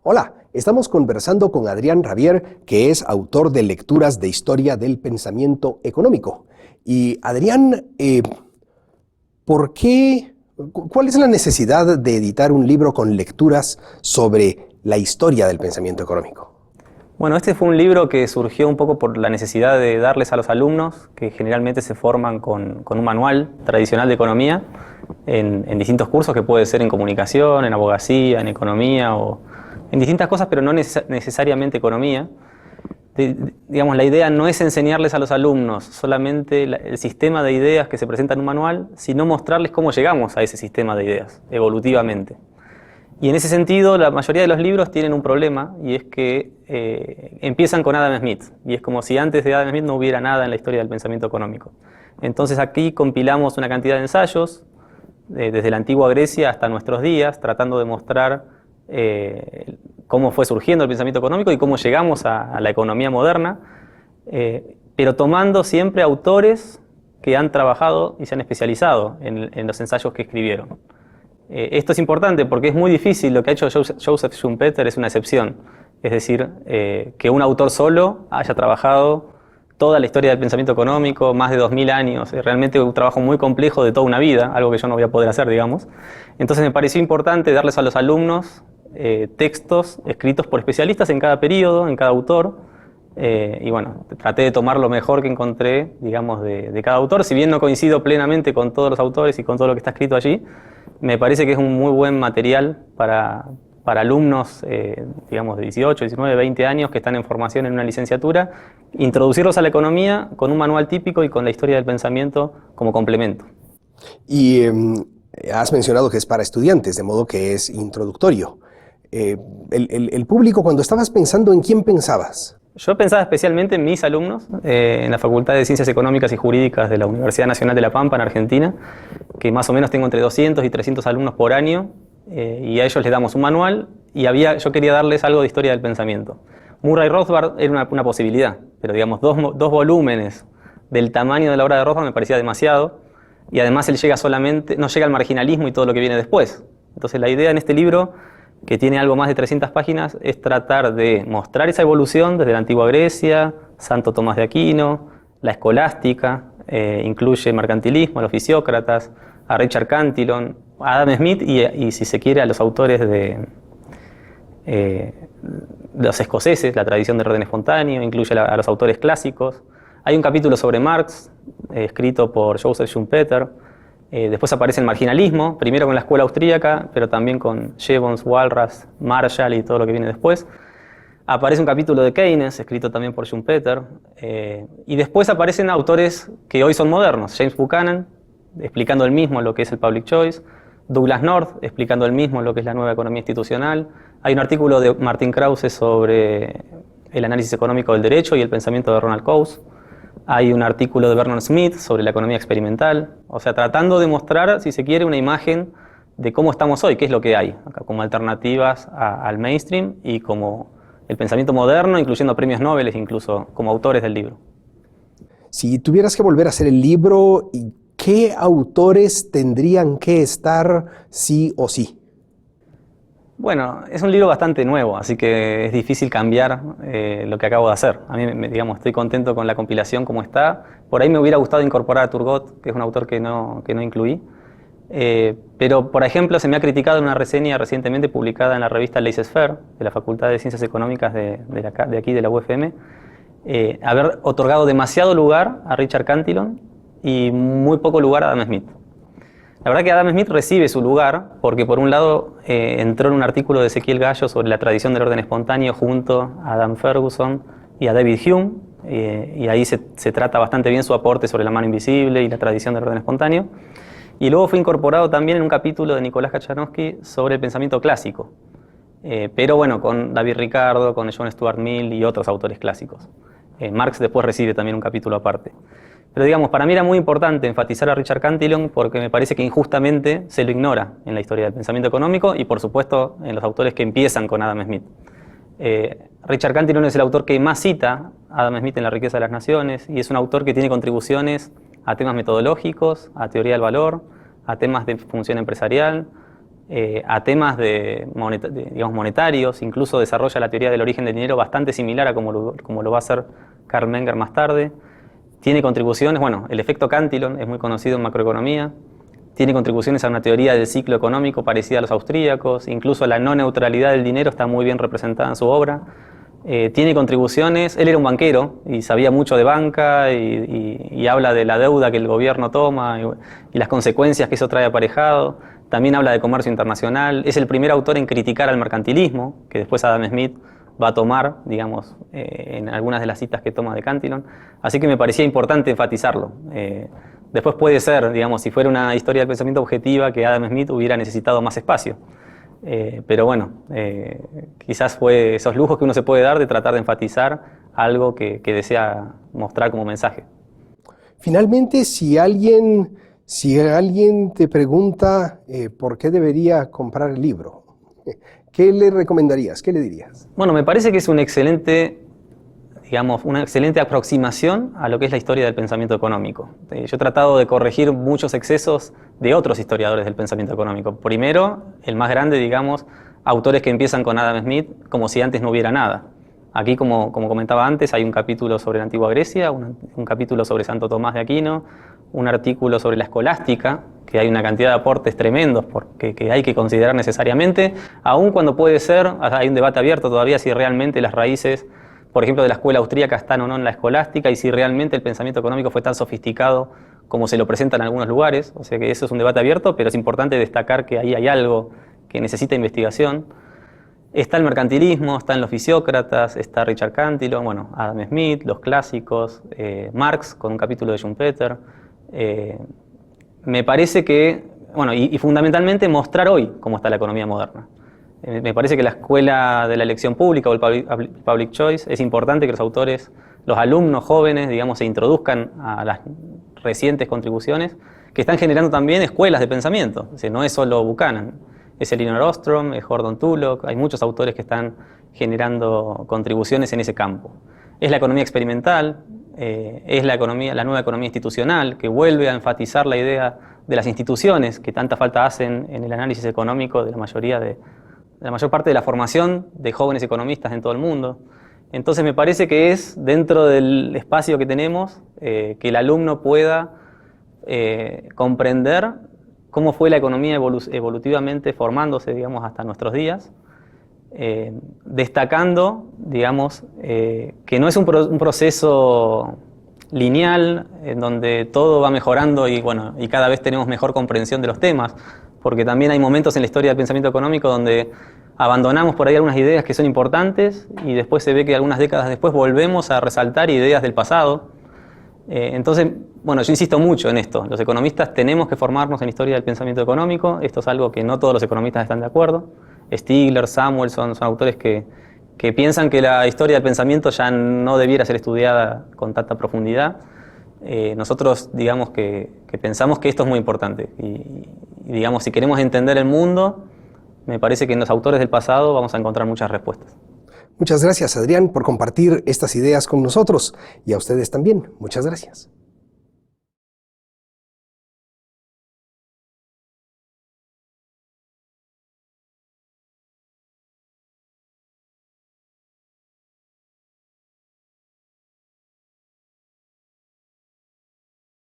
Hola, estamos conversando con Adrián Rabier, que es autor de Lecturas de Historia del Pensamiento Económico. Y Adrián, ¿cuál es la necesidad de editar un libro con lecturas sobre la historia del pensamiento económico? Bueno, este fue un libro que surgió un poco por la necesidad de darles a los alumnos, que generalmente se forman con un manual tradicional de economía, en distintos cursos, que puede ser en comunicación, en abogacía, en economía o en distintas cosas, pero no necesariamente economía. Digamos, la idea no es enseñarles a los alumnos solamente el sistema de ideas que se presenta en un manual, sino mostrarles cómo llegamos a ese sistema de ideas, evolutivamente. Y en ese sentido, la mayoría de los libros tienen un problema, y es que empiezan con Adam Smith, y es como si antes de Adam Smith no hubiera nada en la historia del pensamiento económico. Entonces aquí compilamos una cantidad de ensayos, desde la antigua Grecia hasta nuestros días, tratando de mostrar cómo fue surgiendo el pensamiento económico y cómo llegamos a la economía moderna, pero tomando siempre autores que han trabajado y se han especializado en los ensayos que escribieron. Esto es importante porque es muy difícil. Lo que ha hecho Joseph Schumpeter es una excepción. Es decir, que un autor solo haya trabajado toda la historia del pensamiento económico, más de 2000 años, es realmente un trabajo muy complejo de toda una vida, algo que yo no voy a poder hacer, digamos. Entonces me pareció importante darles a los alumnos textos escritos por especialistas en cada periodo, en cada autor, y bueno, traté de tomar lo mejor que encontré, digamos, de cada autor. Si bien no coincido plenamente con todos los autores y con todo lo que está escrito allí, me parece que es un muy buen material para alumnos, digamos, de 18, 19, 20 años que están en formación en una licenciatura, introducirlos a la economía con un manual típico y con la historia del pensamiento como complemento. Y has mencionado que es para estudiantes, de modo que es introductorio. El público, cuando estabas pensando, ¿en quién pensabas? Yo pensaba especialmente en mis alumnos en la Facultad de Ciencias Económicas y Jurídicas de la Universidad Nacional de La Pampa, en Argentina, que más o menos tengo entre 200 y 300 alumnos por año, y a ellos les damos un manual, y yo quería darles algo de historia del pensamiento. Murray Rothbard era una posibilidad, pero digamos, dos volúmenes del tamaño de la obra de Rothbard me parecía demasiado, y además él no llega al marginalismo y todo lo que viene después. Entonces la idea en este libro, que tiene algo más de 300 páginas, es tratar de mostrar esa evolución desde la antigua Grecia, Santo Tomás de Aquino, la escolástica, incluye mercantilismo, a los fisiócratas, a Richard Cantillon, a Adam Smith y si se quiere, a los autores de los escoceses, la tradición del orden espontáneo, incluye a los autores clásicos. Hay un capítulo sobre Marx, escrito por Joseph Schumpeter. Después aparece el marginalismo, primero con la escuela austríaca, pero también con Jevons, Walras, Marshall y todo lo que viene después. Aparece un capítulo de Keynes, escrito también por Schumpeter. Y después aparecen autores que hoy son modernos. James Buchanan, explicando él mismo lo que es el public choice. Douglass North, explicando él mismo lo que es la nueva economía institucional. Hay un artículo de Martin Krause sobre el análisis económico del derecho y el pensamiento de Ronald Coase. Hay un artículo de Vernon Smith sobre la economía experimental, o sea, tratando de mostrar, si se quiere, una imagen de cómo estamos hoy, qué es lo que hay, acá, como alternativas al mainstream y como el pensamiento moderno, incluyendo premios Nobel, incluso como autores del libro. Si tuvieras que volver a hacer el libro, ¿qué autores tendrían que estar sí o sí? Bueno, es un libro bastante nuevo, así que es difícil cambiar lo que acabo de hacer. A mí, digamos, estoy contento con la compilación como está. Por ahí me hubiera gustado incorporar a Turgot, que es un autor que no incluí. Pero, por ejemplo, se me ha criticado en una reseña recientemente publicada en la revista Laissez-faire, de la Facultad de Ciencias Económicas de aquí, de la UFM, haber otorgado demasiado lugar a Richard Cantillon y muy poco lugar a Adam Smith. La verdad que Adam Smith recibe su lugar porque, por un lado, entró en un artículo de Ezequiel Gallo sobre la tradición del orden espontáneo junto a Adam Ferguson y a David Hume, y ahí se trata bastante bien su aporte sobre la mano invisible y la tradición del orden espontáneo. Y luego fue incorporado también en un capítulo de Nicolás Kachanowski sobre el pensamiento clásico, pero bueno, con David Ricardo, con John Stuart Mill y otros autores clásicos. Marx después recibe también un capítulo aparte. Pero digamos, para mí era muy importante enfatizar a Richard Cantillon porque me parece que injustamente se lo ignora en la historia del pensamiento económico y, por supuesto, en los autores que empiezan con Adam Smith. Richard Cantillon es el autor que más cita a Adam Smith en La riqueza de las naciones, y es un autor que tiene contribuciones a temas metodológicos, a teoría del valor, a temas de función empresarial, a temas digamos, monetarios, incluso desarrolla la teoría del origen del dinero bastante similar a como lo va a hacer Karl Menger más tarde. Tiene contribuciones, bueno, el efecto Cantillon es muy conocido en macroeconomía, tiene contribuciones a una teoría del ciclo económico parecida a los austríacos, incluso la no neutralidad del dinero está muy bien representada en su obra. Tiene contribuciones, él era un banquero y sabía mucho de banca y habla de la deuda que el gobierno toma y las consecuencias que eso trae aparejado. También habla de comercio internacional, es el primer autor en criticar al mercantilismo, que después Adam Smith va a tomar, digamos, en algunas de las citas que toma de Cantillon. Así que me parecía importante enfatizarlo. Después puede ser, digamos, si fuera una historia del pensamiento objetiva, que Adam Smith hubiera necesitado más espacio. Pero bueno, quizás fue esos lujos que uno se puede dar de tratar de enfatizar algo que desea mostrar como mensaje. Finalmente, si alguien te pregunta por qué debería comprar el libro, ¿qué le recomendarías? ¿Qué le dirías? Bueno, me parece que es una excelente aproximación a lo que es la historia del pensamiento económico. Yo he tratado de corregir muchos excesos de otros historiadores del pensamiento económico. Primero, el más grande, digamos, autores que empiezan con Adam Smith como si antes no hubiera nada. Aquí, como comentaba antes, hay un capítulo sobre la antigua Grecia, un capítulo sobre Santo Tomás de Aquino, un artículo sobre la escolástica, que hay una cantidad de aportes tremendos que hay que considerar necesariamente, aun cuando puede ser, hay un debate abierto todavía si realmente las raíces, por ejemplo, de la escuela austríaca están o no en la escolástica y si realmente el pensamiento económico fue tan sofisticado como se lo presenta en algunos lugares. O sea que eso es un debate abierto, pero es importante destacar que ahí hay algo que necesita investigación. Está el mercantilismo, están los fisiócratas, está Richard Cantillon, bueno, Adam Smith, los clásicos, Marx con un capítulo de Schumpeter. Me parece que, bueno, y fundamentalmente mostrar hoy cómo está la economía moderna. Me parece que la escuela de la elección pública o el public choice es importante que los autores, los alumnos jóvenes, digamos, se introduzcan a las recientes contribuciones que están generando también escuelas de pensamiento. O sea, no es solo Buchanan, es Elinor Ostrom, es Gordon Tullock, hay muchos autores que están generando contribuciones en ese campo. Es la economía experimental, es la nueva economía institucional, que vuelve a enfatizar la idea de las instituciones que tanta falta hacen en el análisis económico de la mayor parte de la formación de jóvenes economistas en todo el mundo. Entonces me parece que es dentro del espacio que tenemos que el alumno pueda comprender cómo fue la economía evolutivamente formándose, digamos, hasta nuestros días, destacando, digamos, que no es un proceso lineal en donde todo va mejorando y cada vez tenemos mejor comprensión de los temas, porque también hay momentos en la historia del pensamiento económico donde abandonamos por ahí algunas ideas que son importantes y después se ve que algunas décadas después volvemos a resaltar ideas del pasado. Entonces, bueno, yo insisto mucho en esto. Los economistas tenemos que formarnos en historia del pensamiento económico. Esto es algo que no todos los economistas están de acuerdo. Stigler, Samuelson son autores que piensan que la historia del pensamiento ya no debiera ser estudiada con tanta profundidad. Nosotros, digamos, que pensamos que esto es muy importante. Y, digamos, si queremos entender el mundo, me parece que en los autores del pasado vamos a encontrar muchas respuestas. Muchas gracias, Adrián, por compartir estas ideas con nosotros y a ustedes también. Muchas gracias.